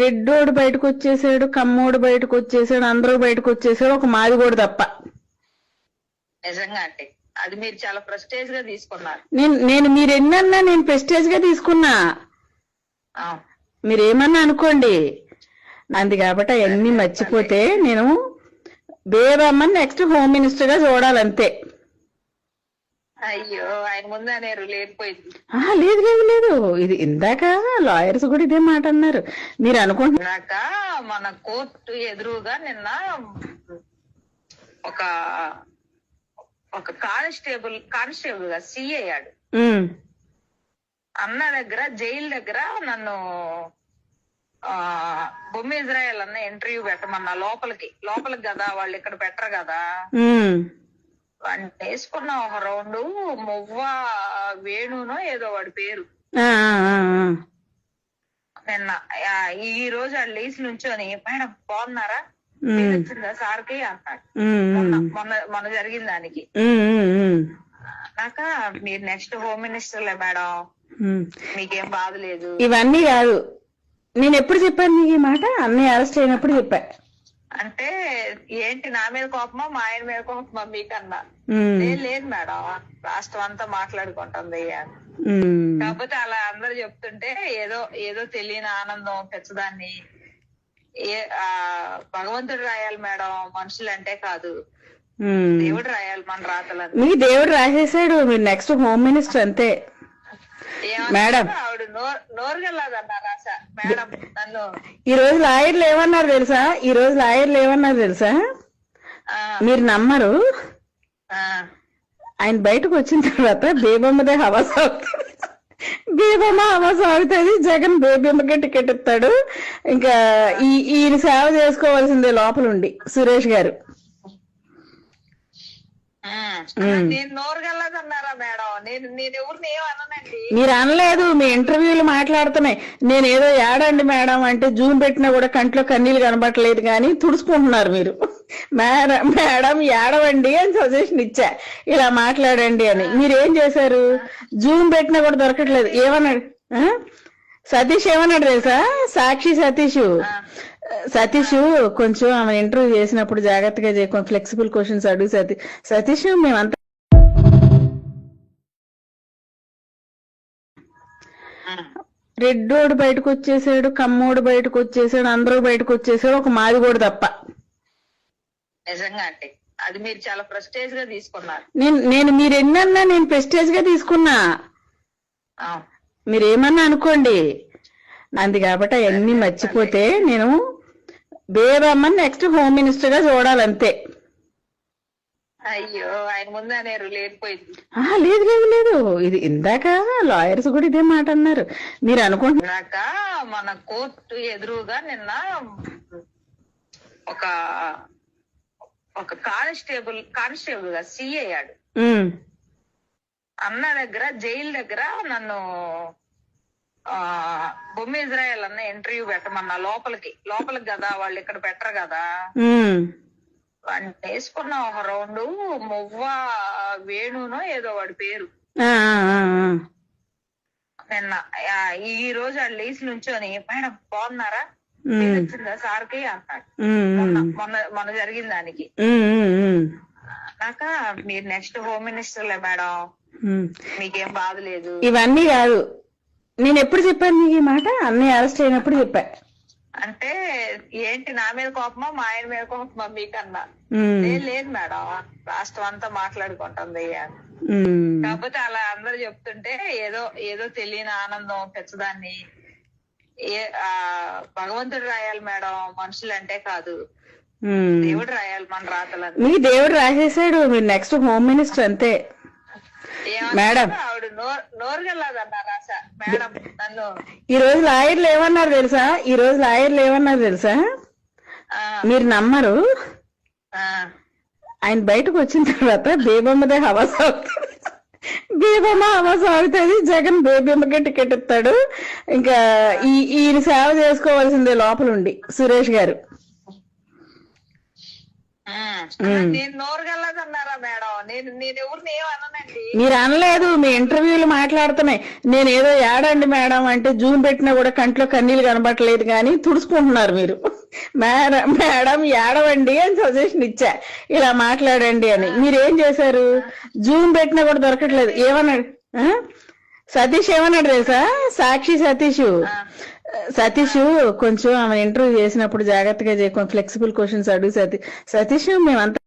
రెడ్డోడు బయటకు వచ్చేసాడు, కమ్మోడు బయటకు వచ్చేసాడు, అందరూ బయటకు వచ్చేసాడు, ఒక మాదిగోడు తప్ప. నిజంగా అంటే అది మీరు చాలా ప్రెస్టేజ్ గా తీసుకున్నారు. నేను మీరు ఎన్నన్నా నేను ప్రెస్టేజ్ గా తీసుకున్నా, మీరేమన్నా అనుకోండి. అంది కాబట్టి అవన్నీ మర్చిపోతే నేను బేబమ్మని నెక్స్ట్ హోమ్ మినిస్టర్ గా చూడాలంతే. అయ్యో, ఆయన ముందు అనేరు లేకపోయింది. లేదు లేదు లేదు, ఇది ఇందాక లాయర్స్ కూడా ఇదే మాట అన్నారు. మీరు అనుకుంటున్నాక మన కోర్టు ఎదురుగా నిన్న ఒక ఒక కానిస్టేబుల్ గా సిఐ అయ్యాడు అన్న దగ్గర, జైలు దగ్గర నన్ను బొమ్మ ఇజ్రాయెల్ అన్న ఇంటర్వ్యూ పెట్టమన్నా లోపలికి కదా, వాళ్ళు ఇక్కడ పెట్టరు కదా. వాడిని వేసుకున్న ఒక రౌండ్ మువ్వ వేణునో ఏదో వాడి పేరు. నిన్న ఈ రోజు వాళ్ళు లేచి నుంచొని మేడం బాగున్నారా, వచ్చిందా సార్కి అన్నాడు. మొన్న జరిగిన దానికి నాక మీరు నెక్స్ట్ హోమ్ మినిస్టర్లే మేడం, మీకేం బాధ లేదు. ఇవన్నీ కాదు, నేను ఎప్పుడు చెప్పాను నీకు ఈ మాట? అన్నయ్య అరెస్ట్ అయినప్పుడు చెప్పా. అంటే ఏంటి నా మీద కోపమా మా ఆయన మీద కోపమా మీకన్నా? లేదు మేడం, రాష్ట్రం అంతా మాట్లాడుకుంటుంది. కాకపోతే అలా అందరు చెప్తుంటే ఏదో తెలియని ఆనందం పెంచదాన్ని. భగవంతుడు రాయాలి మేడం, మనుషులు అంటే కాదు, దేవుడు రాయాలి మన రాతలని. మీ దేవుడు రాసేసాడు, మీరు నెక్స్ట్ హోమ్ మినిస్టర్ అంతే మేడం. ఆవిడ నోరుగల్లాదన్నా రాసా మేడం నన్ను. ఈ రోజు లాయర్లు ఏమన్నారు తెలుసా? మీరు నమ్మరు, ఆయన బయటకు వచ్చిన తర్వాత బేబమ్మదే హవా సాగుతుంది, బేబమ్మ హవా సాగుతుంది, జగన్ బేబమ్మకే టికెట్ ఇస్తాడు, ఇంకా ఈయన సేవ చేసుకోవాల్సిందే లోపల ఉండి సురేష్ గారు. నేను నోరుగల్లదన్నారా మేడం? నేను ఎవరిని ఏమన్నానండి? మీరు అనలేదు, మీ ఇంటర్వ్యూలు మాట్లాడుతున్నాయి. నేను ఏదో ఏడండి మేడం అంటే జూమ్ పెట్టినా కూడా కంట్లో కన్నీళ్ళు కనబట్టలేదు కానీ తుడుచుకుంటున్నారు మీరు. మేడం ఏడవండి అని సజెషన్ ఇచ్చా, ఇలా మాట్లాడండి అని. మీరేం చేశారు? జూమ్ పెట్టినా కూడా దొరకట్లేదు. ఏమన్నాడు సతీష్? ఏమన్నాడు తెలుసా? సాక్షి సతీష్ కొంచెం ఆమె ఇంటర్వ్యూ చేసినప్పుడు జాగ్రత్తగా కొంచెం ఫ్లెక్సిబుల్ క్వశ్చన్స్ అడుగు సతీష్ మేమంతా రెడ్డోడు బయటకు వచ్చేసాడు, కమ్మోడు బయటకు వచ్చేసాడు, అందరూ బయటకు వచ్చేసాడు, ఒక మాదిగోడు తప్ప. నిజంగా అంటే అది మీరు చాలా ప్రెస్టేజ్ గా తీసుకున్నారు. నేను మీరు ఎన్నన్నా నేను ప్రెస్టేజ్ గా తీసుకున్నా, మీరేమన్నా అనుకోండి. అంది కాబట్టి అవన్నీ మర్చిపోతే నేను బేబమ్మని నెక్స్ట్ హోమ్ మినిస్టర్ గా చూడాలంతే. అయ్యో, ఆయన ముందు అనేరు లేకపోయింది. లేదు లేదు లేదు, ఇది ఇందాక లాయర్స్ కూడా ఇదే మాట అన్నారు. మీరు అనుకుంటున్నాక మన కోర్టు ఎదురుగా నిన్న ఒక కానిస్టేబుల్ గా సిఐ అయ్యాడు అన్న దగ్గర, జైలు దగ్గర నన్ను బొమ్మ ఇజ్రాయెల్ అన్న ఇంటర్వ్యూ పెట్టమన్నా లోపలికి కదా, వాళ్ళు ఇక్కడ పెట్టరు కదా. వాడిని వేసుకున్న ఒక రౌండ్ మువ్వ వేణునో ఏదో వాడి పేరు. నిన్న ఈ రోజు వాళ్ళు లేచి నుంచొని మేడం బాగున్నారా, వచ్చిందా సార్కి అన్నాడు. మొన్న జరిగిన దానికి నాక మీరు నెక్స్ట్ హోమ్ మినిస్టర్లే మేడం, మీకేం బాధ లేదు. ఇవన్నీ కాదు, నేను ఎప్పుడు చెప్పాను నీకు ఈ మాట? అన్నయ్య అరెస్ట్ అయినప్పుడు చెప్పా. అంటే ఏంటి నా మీద కోపమా మా ఆయన మీద కోపమా మీకన్నా? లేదు మేడం, రాష్ట్రం అంతా మాట్లాడుకుంటుంది. కాకపోతే అలా అందరు చెప్తుంటే ఏదో తెలియని ఆనందం పెంచదాన్ని. భగవంతుడు రాయాలి మేడం, మనుషులు అంటే కాదు, దేవుడు రాయాలి మన రాతలని. మీ దేవుడు రాసేసాడు, మీరు నెక్స్ట్ హోమ్ మినిస్టర్ అంతే మేడం. ఆవిడ నోరుగల్లాదన్నా రాసా మేడం నన్ను. ఈ రోజు లాయర్లు ఏమన్నారు తెలుసా? మీరు నమ్మరు, ఆయన బయటకు వచ్చిన తర్వాత బేబమ్మదే హవా సాగుతుంది, బేబమ్మ హవా సాగుతుంది, జగన్ బేబమ్మకే టికెట్ ఇస్తాడు, ఇంకా ఈయన సేవ చేసుకోవాల్సిందే లోపల ఉండి సురేష్ గారు. నేను నోరుగల్లదన్నారా మేడం? నేను ఎవరిని ఏమన్నానండి. మీరు అనలేదు, మీ ఇంటర్వ్యూలు మాట్లాడుతున్నాయి. నేను ఏదో ఏడండి మేడం అంటే జూమ్ పెట్టినా కూడా కంట్లో కన్నీళ్ళు కనబట్టలేదు కానీ తుడుచుకుంటున్నారు మీరు. మేడం ఏడవండి అని సజెషన్ ఇచ్చా, ఇలా మాట్లాడండి అని. మీరేం చేశారు? జూమ్ పెట్టినా కూడా దొరకట్లేదు. ఏమన్నాడు సతీష్? ఏమన్నాడు తెలుసా? సాక్షి సతీష్ కొంచెం ఆమె ఇంటర్వ్యూ చేసినప్పుడు జాగ్రత్తగా కొంచెం ఫ్లెక్సిబుల్ క్వశ్చన్స్ అడుగు సతీష్. మేమంతా